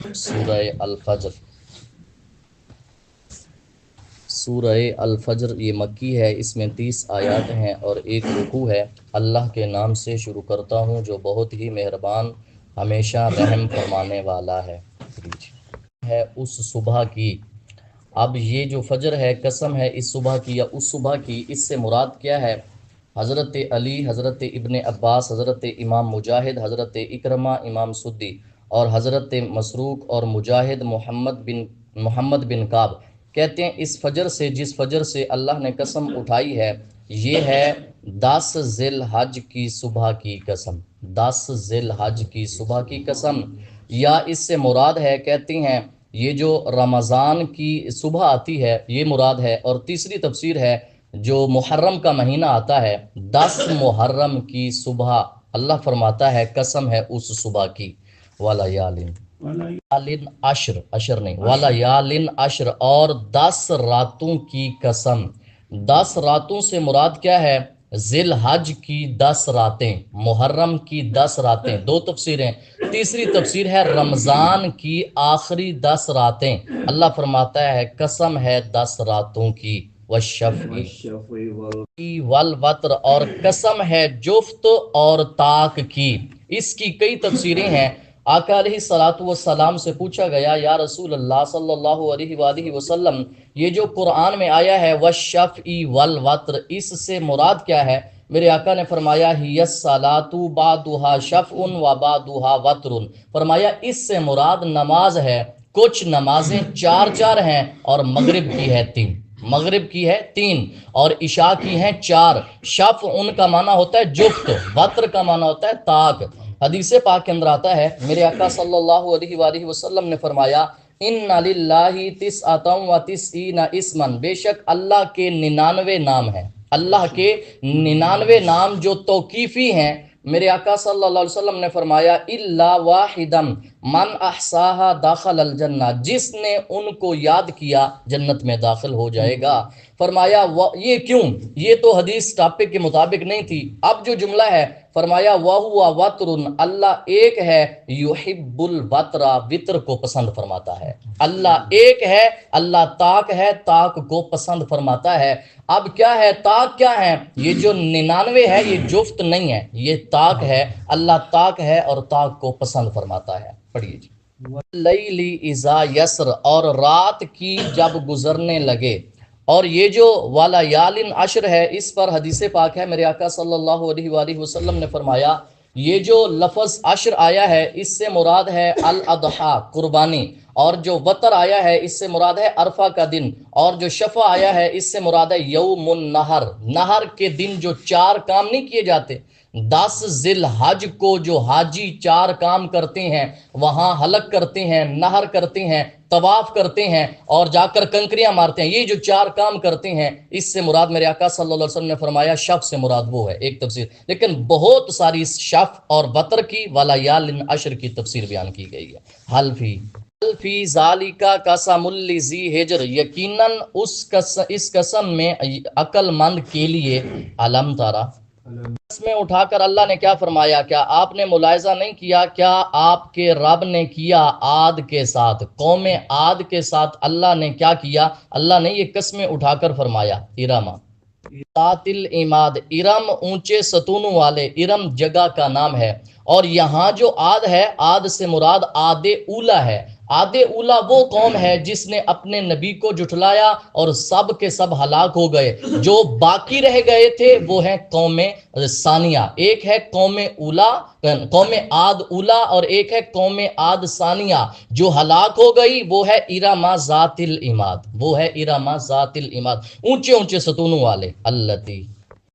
سورہ الفجر. سورہ الفجر یہ مکی ہے، اس میں 30 آیات ہیں اور ایک رکوع ہے. اللہ کے نام سے شروع کرتا ہوں جو بہت ہی مہربان ہمیشہ رحم فرمانے والا ہے. اس صبح کی. اب یہ جو فجر ہے قسم ہے اس صبح کی یا اس صبح کی، اس سے مراد کیا ہے؟ حضرت علی، حضرت ابن عباس، حضرت امام مجاہد، حضرت اکرمہ، امام سدی اور حضرت مسروق اور مجاہد محمد بن کعب کہتے ہیں اس فجر سے، جس فجر سے اللہ نے قسم اٹھائی ہے، یہ ہے 10 ذی الحج کی صبح کی قسم. 10 ذی الحج کی صبح کی قسم. یا اس سے مراد ہے، کہتے ہیں یہ جو رمضان کی صبح آتی ہے یہ مراد ہے. اور تیسری تفسیر ہے جو محرم کا مہینہ آتا ہے، 10 محرم کی صبح اللہ فرماتا ہے قسم ہے اس صبح کی. وَلَيَالٍ عشر نہیں، وَلَيَالٍ عشر، اور 10 راتوں کی قسم. 10 راتوں سے مراد کیا ہے؟ ذی الحج کی 10 راتیں، محرم کی 10 راتیں. دو تفسیریں. تیسری تفسیر ہے رمضان کی آخری 10 راتیں. اللہ فرماتا ہے قسم ہے 10 راتوں کی. والشفع والوتر، اور قسم ہے جفت اور طاق کی. اس کی کئی تفسیریں ہیں. آقا علیہ الصلوۃ والسلام سے پوچھا گیا یا رسول اللہ صلی اللہ علیہ وآلہ وسلم، یہ جو قرآن میں آیا ہے والشفع والوتر، اس سے مراد کیا ہے؟ میرے آقا نے فرمایا ہی الصلاۃ بعضھا شفع و بعضھا وتر. فرمایا اس سے مراد نماز ہے. کچھ نمازیں 4 ہیں اور مغرب کی ہے 3. مغرب کی ہے 3 اور عشاء کی ہیں 4. شفع ان کا معنی ہوتا ہے جفت، وتر کا معنی ہوتا ہے طاق. حدیث پاک کے اندر آتا ہے میرے آقا صلی اللہ علیہ وآلہ وسلم نے فرمایا ان للہ 99 اسما، بے شک اللہ کے 99 نام ہیں. اللہ کے 99 نام جو توقیفی ہیں. میرے آقا صلی اللہ علیہ وسلم نے فرمایا الا واحدا من احصاها داخل الجنہ، جس نے ان کو یاد کیا جنت میں داخل ہو جائے گا. فرمایا یہ کیوں؟ یہ تو حدیث ٹاپک کے مطابق نہیں تھی. اب جو جملہ ہے فرمایا وَهُوَ وَتْرٌ، اللہ ایک ہے، يُحِبُّ الْوَتْرَ، وطر کو پسند فرماتا ہے. اللہ ایک ہے، اللہ طاق ہے، طاق کو پسند فرماتا ہے. اب کیا ہے طاق؟ کیا ہے یہ جو 99 ہے یہ جفت نہیں ہے، یہ طاق ہے. اللہ طاق ہے اور طاق کو پسند فرماتا ہے. پڑھیے جی. وَاللَّيْلِ إِذَا يَسْرَ، اور رات کی جب گزرنے لگے. اور یہ جو وَلَيَالٍ عشر ہے اس پر حدیث پاک ہے میرے آقا صلی اللہ علیہ وآلہ وسلم نے فرمایا یہ جو لفظ عشر آیا ہے اس سے مراد ہے الاضحیٰ، قربانی. اور جو وتر آیا ہے اس سے مراد ہے عرفہ کا دن. اور جو شفع آیا ہے اس سے مراد ہے یوم النہر، نہر کے دن جو 4 کام نہیں کیے جاتے. 10 ذی الحج کو جو حاجی 4 کام کرتے ہیں، وہاں حلق کرتے ہیں، نہر کرتے ہیں، طواف کرتے ہیں اور جا کر کنکریاں مارتے ہیں، یہ جو 4 کام کرتے ہیں اس سے مراد میرے آقا صلی اللہ علیہ وسلم نے فرمایا شف سے مراد وہ ہے. ایک تفسیر، لیکن بہت ساری شف اور وتر کی وَلَيَالٍ عشر کی تفسیر بیان کی گئی ہے. حل فی ذالکا قسم لذی حجر، یقیناً اس قسم میں عقل مند کے لیے. علم تارا، اس میں اٹھا کر اللہ نے کیا فرمایا؟ کیا آپ نے ملاحظہ نہیں کیا؟ کیا آپ کے رب نے کیا عاد کے ساتھ، قوم عاد کے ساتھ اللہ نے کیا کیا؟ اللہ نے یہ قسمیں اٹھا کر فرمایا ارم ذات العماد، ارم اونچے ستونوں والے. ارم جگہ کا نام ہے. اور یہاں جو عاد ہے، عاد سے مراد عاد اولا ہے. عاد اولا وہ قوم ہے جس نے اپنے نبی کو جھٹلایا اور سب کے سب ہلاک ہو گئے. جو باقی رہ گئے تھے وہ ہیں قوم ثانیہ. ایک ہے قوم اولا، قوم عاد اولا، اور ایک ہے قوم عاد ثانیہ. جو ہلاک ہو گئی وہ ہے ارم ذات العماد، وہ ہے ارم ذات العماد، اونچے اونچے ستونوں والے. التی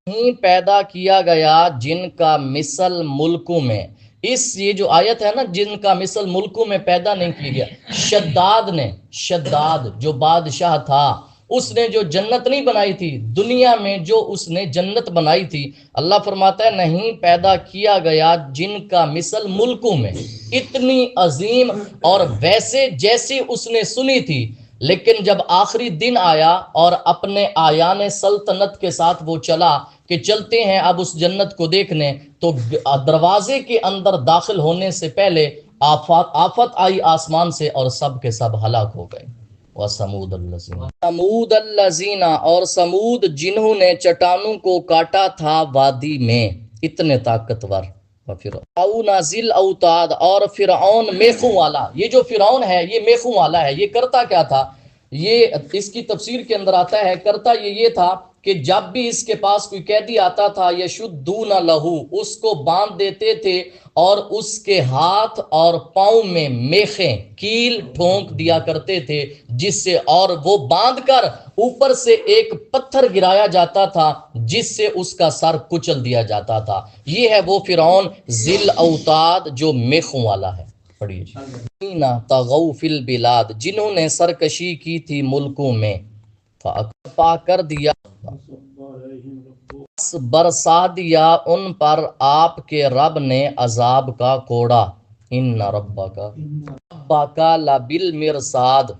نہیں پیدا کیا گیا جن کا مثل ملکوں میں. یہ جو آیت ہے نا، جن کا مثل ملکوں میں پیدا نہیں کیا گیا. شداد نے، شداد جو بادشاہ تھا، اس نے جو جنت نہیں بنائی تھی دنیا میں، جو اس نے جنت بنائی تھی، اللہ فرماتا ہے نہیں پیدا کیا گیا جن کا مثل ملکوں میں. اتنی عظیم اور ویسے جیسی اس نے سنی تھی. لیکن جب آخری دن آیا اور اپنے آیان سلطنت کے ساتھ وہ چلا کہ چلتے ہیں اب اس جنت کو دیکھنے، تو دروازے کے اندر داخل ہونے سے پہلے آفت آئی آسمان سے اور سب کے سب ہلاک ہو گئے۔ سمود الذین اور سمود جنہوں نے چٹانوں کو کاٹا تھا وادی میں، اتنے طاقتور۔ فرعون ذی الاوتاد اور فرعون میخوں والا، یہ جو فرعون ہے یہ میخوں والا ہے۔ یہ کرتا کیا تھا؟ یہ اس کی تفسیر کے اندر آتا ہے، کرتا یہ تھا کہ جب بھی اس کے پاس کوئی قیدی آتا تھا یشدون لہو، اس کو باندھ دیتے تھے اور اس کے ہاتھ اور پاؤں میں میخیں کیل ٹھونک دیا کرتے تھے، جس سے اور وہ باندھ کر اوپر سے ایک پتھر گرایا جاتا تھا جس سے اس کا سر کچل دیا جاتا تھا۔ یہ ہے وہ فرعون ذی الاوتاد جو میخوں والا ہے۔ پڑھیے، تغوا فی البلاد جنہوں نے سرکشی کی تھی ملکوں میں، پا کر دیا، برسا دیا ان پر آپ کے رب نے عذاب کا کوڑا۔ ان ربک لبالمرصاد،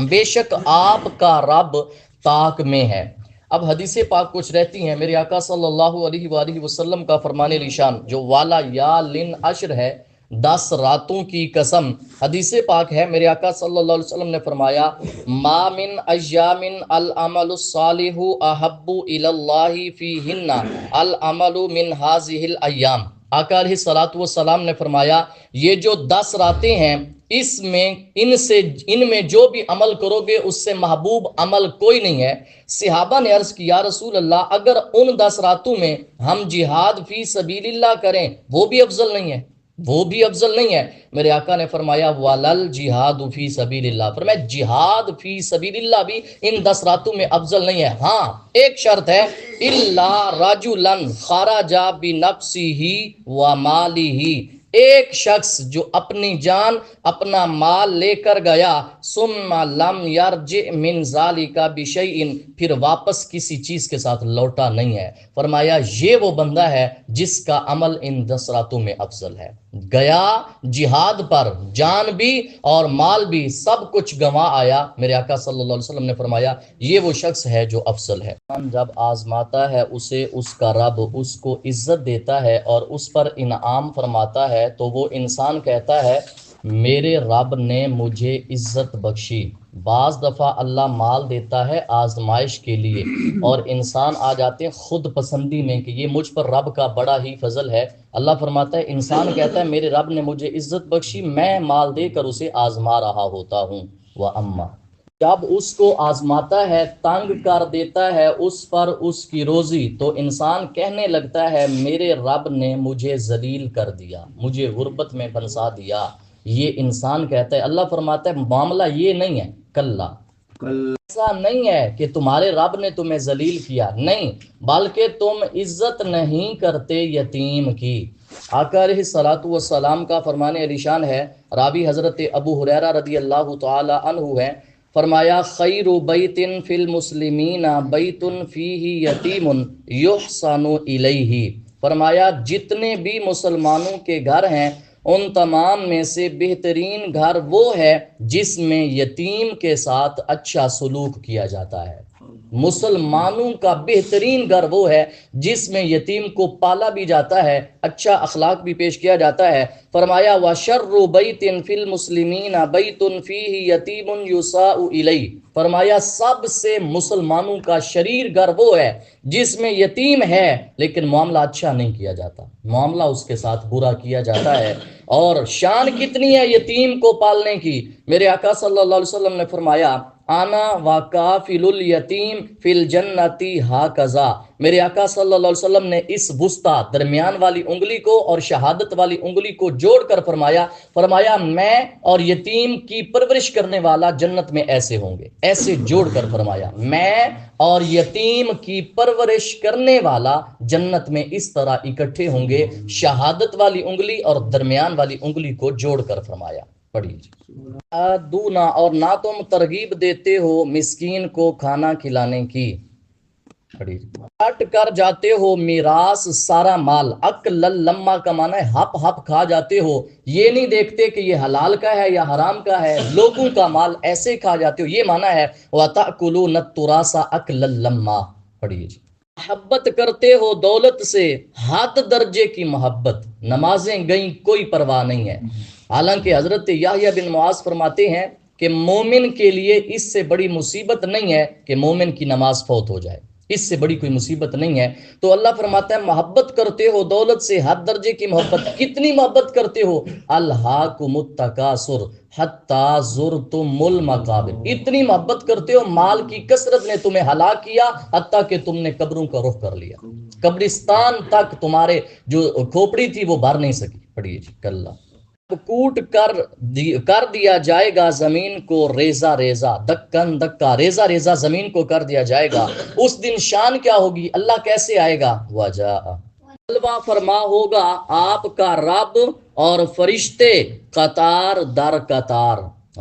بے شک آپ کا رب طاق میں ہے۔ اب حدیث پاک کچھ رہتی ہیں، میرے آقا صلی اللہ علیہ وآلہ وسلم کا فرمان رشان جو والا یا لن عشر ہے، 10 راتوں کی قسم، حدیث پاک ہے، میرے آقا صلی اللہ علیہ وسلم نے فرمایا ما من ایام العمل الصالح احب الی اللہ فیہن العمل من هذه الايام۔ آقا علیہ الصلوۃ والسلام نے فرمایا یہ جو 10 راتیں ہیں، ان میں جو بھی عمل کرو گے اس سے محبوب عمل کوئی نہیں ہے۔ صحابہ نے عرض کی یا رسول اللہ اگر ان 10 راتوں میں ہم جہاد فی سبیل اللہ کریں وہ بھی افضل نہیں ہے؟ وہ بھی افضل نہیں ہے؟ میرے آقا نے فرمایا وَلَلْ جِہَادُ فِي سَبِيلِ اللَّهِ، فرمایا جہاد فی سبیل اللہ بھی ان 10 راتوں میں افضل نہیں ہے۔ ہاں ایک شرط ہے، إِلَّا رَجُلًا خَرَجَ بِنَفْسِهِ وَمَالِهِ، ایک شخص جو اپنی جان اپنا مال لے کر گیا، ثم لم یرجع من ذالک بشیء، پھر واپس کسی چیز کے ساتھ لوٹا نہیں ہے، فرمایا یہ وہ بندہ ہے جس کا عمل ان 10 راتوں میں افضل ہے۔ گیا جہاد پر، جان بھی اور مال بھی سب کچھ گنوا آیا، میرے آقا صلی اللہ علیہ وسلم نے فرمایا یہ وہ شخص ہے جو افضل ہے۔ جب آزماتا ہے اسے اس کا رب اس کو عزت دیتا ہے اور اس پر انعام فرماتا ہے تو وہ انسان کہتا ہے میرے رب نے مجھے عزت بخشی۔ بعض دفعہ اللہ مال دیتا ہے آزمائش کے لیے اور انسان آ جاتے ہیں خود پسندی میں کہ یہ مجھ پر رب کا بڑا ہی فضل ہے۔ اللہ فرماتا ہے انسان کہتا ہے میرے رب نے مجھے عزت بخشی، میں مال دے کر اسے آزما رہا ہوتا ہوں۔ وَأَمَّا، جب اس کو آزماتا ہے، تنگ کر دیتا ہے اس پر اس کی روزی، تو انسان کہنے لگتا ہے میرے رب نے مجھے ذلیل کر دیا، مجھے غربت میں پھنسا دیا۔ یہ انسان کہتا ہے، اللہ فرماتا ہے معاملہ یہ نہیں ہے، کلا، ایسا نہیں ہے کہ تمہارے رب نے تمہیں ذلیل کیا، نہیں، بلکہ تم عزت نہیں کرتے یتیم کی۔ آقا علیہ الصلوۃ والسلام کا فرمان علیشان ہے، راوی حضرت ابو ہریرہ رضی اللہ تعالی عنہ ہے، فرمایا خیر بیت فی المسلمین بیت فیہ یتیم یحسن الیہ، فرمایا جتنے بھی مسلمانوں کے گھر ہیں ان تمام میں سے بہترین گھر وہ ہے جس میں یتیم کے ساتھ اچھا سلوک کیا جاتا ہے۔ مسلمانوں کا بہترین گھر وہ ہے جس میں یتیم کو پالا بھی جاتا ہے، اچھا اخلاق بھی پیش کیا جاتا ہے۔ فرمایا وَشَرُّ بَيْتٍ فِي الْمُسْلِمِينَ بَيْتٌ فِيهِ يَتِيمٌ يُسَاءُ إِلَيْهِ، فرمایا سب سے مسلمانوں کا شریر گھر وہ ہے جس میں یتیم ہے لیکن معاملہ اچھا نہیں کیا جاتا، معاملہ اس کے ساتھ برا کیا جاتا ہے۔ اور شان کتنی ہے یتیم کو پالنے کی، میرے آقا صلی اللہ علیہ وسلم نے فرمایا انا وکافل الیتیم فی الجنۃ ھکذا، میرے آقا صلی اللہ علیہ وسلم نے اس وسطی درمیان والی انگلی کو اور شہادت والی انگلی کو جوڑ کر فرمایا میں اور یتیم کی پرورش کرنے والا جنت میں ایسے ہوں گے، ایسے جوڑ کر فرمایا میں اور یتیم کی پرورش کرنے والا جنت میں اس طرح اکٹھے ہوں گے، شہادت والی انگلی اور درمیان والی انگلی کو جوڑ کر فرمایا۔ پڑھیے، دونا اور نہ تم ترغیب دیتے ہو مسکین کو کھانا کھلانے کی، کٹ کر جاتے ہو میراث سارا مال، اکل لما کا معنی ہے ہپ ہپ کھا جاتے ہو، یہ نہیں دیکھتے کہ یہ حلال کا ہے یا حرام کا ہے، لوگوں کا مال ایسے کھا جاتے ہو، یہ معنی ہے وَتَأْكُلُونَ التُّرَاثَ أَكْلًا لَمًّا۔ پڑھیے جی۔ محبت کرتے ہو دولت سے حد درجے کی محبت، نمازیں گئیں کوئی پرواہ نہیں ہے۔ حالانکہ حضرت یحییٰ بن معاذ فرماتے ہیں کہ مومن کے لیے اس سے بڑی مصیبت نہیں ہے کہ مومن کی نماز فوت ہو جائے، اس سے بڑی کوئی مصیبت نہیں ہے۔ تو اللہ فرماتا ہے محبت کرتے ہو دولت سے حد درجے کی محبت، کتنی محبت کرتے ہو؟ الہاکم التکاثر حتی زرتم المقابر، اتنی محبت کرتے ہو مال کی کثرت نے تمہیں ہلاک کیا حتیٰ کہ تم نے قبروں کا رخ کر لیا، قبرستان تک تمہارے جو کھوپڑی تھی وہ بھر نہیں سکی۔ پڑھیے جی کلا کوٹ کر دیا جائے گا زمین کو ریزہ ریزہ، دکن دکا، ریزہ ریزہ زمین کو کر دیا جائے گا۔ اس دن شان کیا ہوگی؟ اللہ کیسے آئے گا؟ وجاء، جلوہ فرما ہوگا آپ کا رب اور فرشتے قطار در قطار،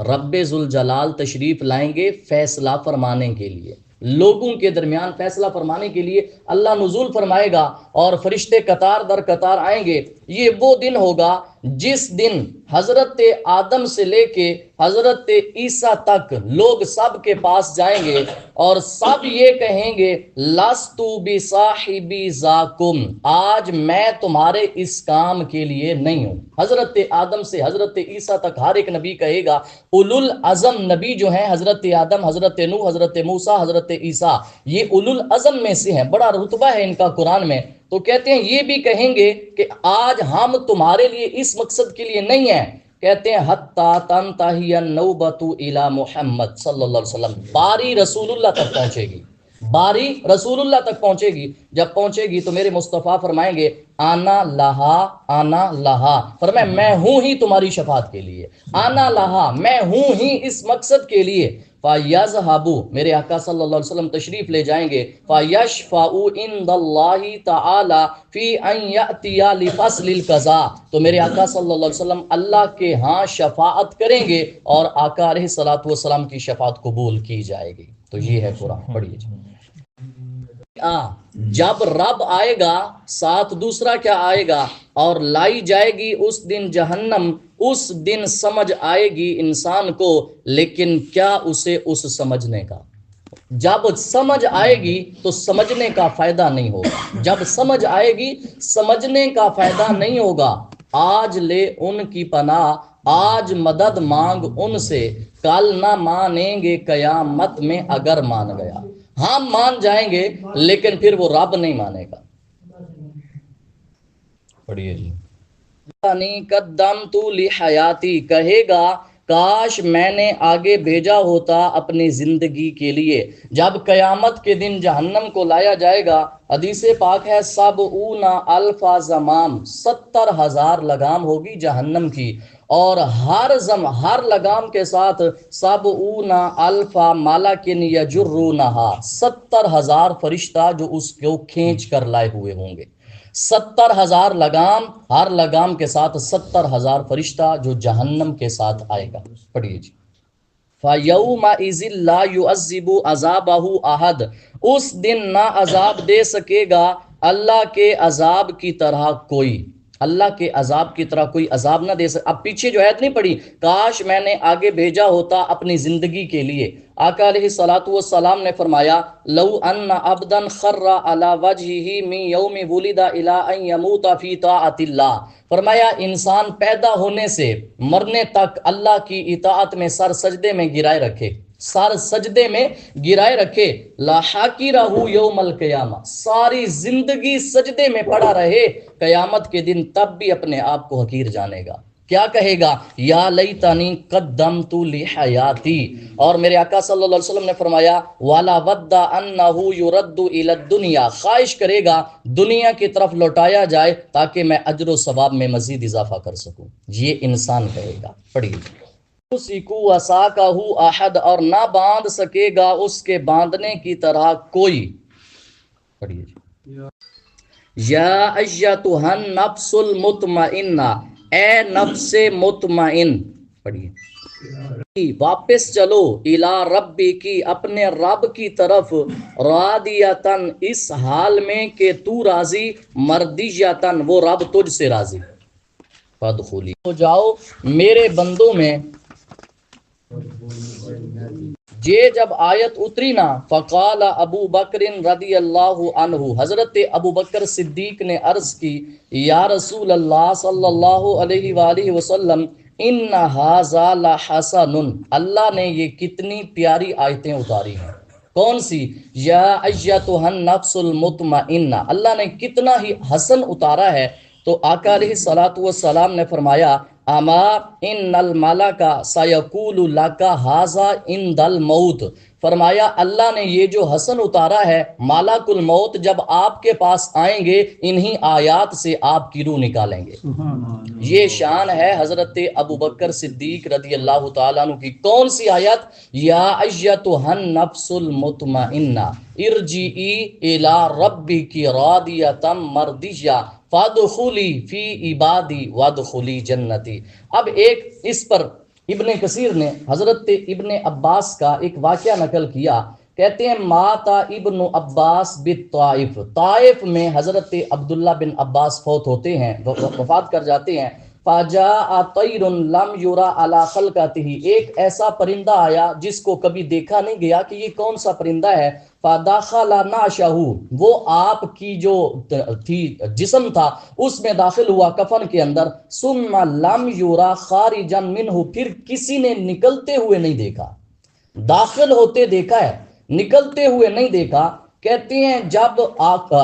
رب ذوالجلال تشریف لائیں گے فیصلہ فرمانے کے لیے، لوگوں کے درمیان فیصلہ فرمانے کے لیے اللہ نزول فرمائے گا اور فرشتے قطار در قطار آئیں گے۔ یہ وہ دن ہوگا جس دن حضرت آدم سے لے کے حضرت عیسیٰ تک لوگ سب کے پاس جائیں گے اور سب یہ کہیں گے لستو بصاحبی ذاکم، آج میں تمہارے اس کام کے لیے نہیں ہوں۔ حضرت آدم سے حضرت عیسیٰ تک ہر ایک نبی کہے گا، اولو العزم نبی جو ہیں حضرت آدم، حضرت نوح، حضرت موسیٰ، حضرت عیسیٰ، یہ اولو العزم میں سے ہیں، بڑا رتبہ ہے ان کا قرآن میں۔ تو کہتے ہیں یہ بھی کہیں گے کہ آج ہم تمہارے لیے اس مقصد کے لیے نہیں ہیں۔ کہتے ہیں حتی تنتہی النوبۃ الی محمد صلی اللہ علیہ وسلم، باری رسول اللہ تک پہنچے گی، باری رسول اللہ تک پہنچے گی۔ جب پہنچے گی تو میرے مصطفیٰ فرمائیں گے آنا لہا، آنا لہا، فرمائے میں ہوں ہی تمہاری شفاعت کے لیے، آنا لہا، میں ہوں ہی اس مقصد کے لیے۔ فَيَذْهَبُوا، میرے آقا صلی اللہ علیہ وسلم تشریف لے جائیں گے، فَيَشْفَعُوا عِنْدَ اللَّهِ تَعَالَى فِي أَنْ يَأْتِيَ لِفَصْلِ الْقَضَاء، تو میرے آقا صلی اللہ علیہ وسلم اللہ کے ہاں شفاعت کریں گے اور آقا علیہ الصلوۃ والسلام کی شفاعت قبول کی جائے گی۔ تو یہ ہے قرآن، پڑھیے جی۔ جب رب آئے گا ساتھ دوسرا کیا آئے گا؟ اور لائی جائے گی اس دن جہنم، اس دن سمجھ آئے گی انسان کو، لیکن کیا اسے اس سمجھنے کا؟ جب سمجھ آئے گی تو سمجھنے کا فائدہ نہیں ہوگا، جب سمجھ آئے گی سمجھنے کا فائدہ نہیں ہوگا۔ آج لے ان کی پناہ، آج مدد مانگ ان سے، کل نہ مانیں گے قیامت میں اگر مان گیا۔ ہم مان جائیں گے لیکن پھر وہ رب نہیں مانے گا۔ پڑھیے جی۔ قدمت لحیاتی، کہے گا کاش میں نے آگے بھیجا ہوتا اپنی زندگی کے لیے۔ جب قیامت کے دن جہنم کو لایا جائے گا، حدیث پاک ہے 70,000 زمام، 70,000 لگام ہوگی جہنم کی، اور ہر لگام کے ساتھ 70,000 ملکن یجرونہا، 70,000 فرشتہ جو اس کو کھینچ کر لائے ہوئے ہوں گے۔ 70,000 لگام، ہر لگام کے ساتھ 70,000 فرشتہ جو جہنم کے ساتھ آئے گا۔ پڑھیے جی۔ فَيَوْمَئِذٍ لَا يُعَذِّبُ عَذَابَهُ أَحَدٌ، اس دن نہ عذاب دے سکے گا اللہ کے عذاب کی طرح کوئی، اللہ کے عذاب کی طرح کوئی عذاب نہ دے سکے۔ اب پیچھے جو آیت نہیں پڑھی، کاش میں نے آگے بھیجا ہوتا اپنی زندگی کے لیے۔ آقا علیہ الصلوۃ والسلام نے فرمایا لو ان عبدا خر علی وجہہ من یوم ولد الی ان یموت فی طاعت اللہ، فرمایا انسان پیدا ہونے سے مرنے تک اللہ کی اطاعت میں سر سجدے میں گرائے رکھے، سر سجدے میں گرائے رکھے، لاحقرہ یوم القیامہ، ساری زندگی سجدے میں پڑا رہے، قیامت کے دن تب بھی اپنے آپ کو حقیر جانے گا۔ کیا کہے گا؟ یا لیتنی قدمت لحیاتی، اور میرے آقا صلی اللہ علیہ وسلم نے فرمایا والا ود انہ یرد الی الدنیا، خواہش کرے گا دنیا کی طرف لوٹایا جائے تاکہ میں اجر و ثواب میں مزید اضافہ کر سکوں۔ یہ انسان کہے گا۔ پڑھیے۔ سکو وساکہ احد، اور نہ باندھ سکے گا اس کے باندھنے کی طرح کوئی۔ پڑھیے۔ یا ایتھا النفس المطمئنہ، اے نفس مطمئن، پڑھیے، واپس چلو الی ربی کی، اپنے رب کی طرف، راضیتن، اس حال میں کہ تو راضی، مردیتن، وہ رب تجھ سے راضی، فادخلی، ہو جاؤ میرے بندوں میں، یہ جب آیت اتری نا فقال ابو بکر رضی اللہ عنہ، حضرت ابو بکر صدیق نے عرض کی یا رسول اللہ صلی اللہ علیہ وآلہ وسلم ان ھذا لحسن، اللہ نے یہ کتنی پیاری آیتیں اتاری ہیں۔ کون سی؟ یا ایتھا النفس المطمئنہ، اللہ نے کتنا ہی حسن اتارا ہے۔ تو آقا علیہ الصلوۃ والسلام نے فرمایا اما ان الملک سیقول لک ھذا عند الموت، فرمایا اللہ نے یہ جو حسن اتارا ہے، مالک الموت جب آپ کے پاس آئیں گے انہی آیات سے آپ کی روح نکالیں گے۔ یہ شان ہے حضرت ابو بکر صدیق رضی اللہ تعالیٰ عنہ کی۔ کون سی آیت؟ یا ایتھا النفس المطمئنہ ارجعی الی ربک راضیۃ مرضیہ فادخلی فی عبادی وادخلی جنتی۔ اب ایک اس پر ابن کثیر نے حضرت ابن عباس کا ایک واقعہ نقل کیا، کہتے ہیں ماتا ابن عباس بالطائف، طائف میں حضرت عبداللہ بن عباس فوت ہوتے ہیں، وفات کر جاتے ہیں۔ فجاء طیر لم یرا علی خلقتہ، ایک ایسا پرندہ آیا جس کو کبھی دیکھا نہیں گیا کہ یہ کون سا پرندہ ہے۔ فدخل نعشہ، وہ آپ کی جو تھی جسم تھا اس میں داخل ہوا کفن کے اندر۔ ثم لم یرا خارجا منہ، پھر کسی نے نکلتے ہوئے نہیں دیکھا، داخل ہوتے دیکھا ہے، نکلتے ہوئے نہیں دیکھا۔ کہتے ہیں جب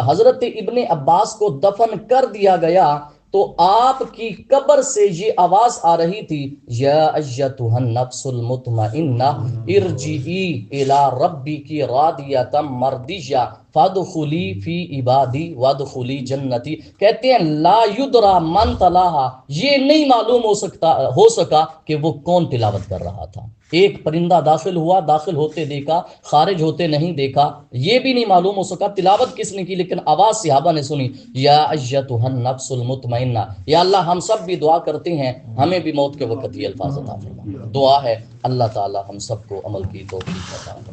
حضرت ابن عباس کو دفن کر دیا گیا تو آپ کی قبر سے یہ آواز آ رہی تھی یا ایتھا النفس المطمئنہ ارجعی الی ربک راضیۃ مرضیہ فادخلی فی عبادی وادخلی جنتی۔ کہتے ہیں لا یدری من تلاہا، یہ نہیں معلوم ہو سکا کہ وہ کون تلاوت کر رہا تھا۔ ایک پرندہ داخل ہوا، داخل ہوتے دیکھا، خارج ہوتے نہیں دیکھا، یہ بھی نہیں معلوم ہو سکا تلاوت کس نے کی، لیکن آواز صحابہ نے سنی یا ایتھا النفس المطمئنہ۔ یا اللہ ہم سب بھی دعا کرتے ہیں ہمیں بھی موت کے وقت یہ الفاظ عطا فرما۔ دعا ہے اللہ تعالی ہم سب کو عمل کی توفیق عطا فرمائے۔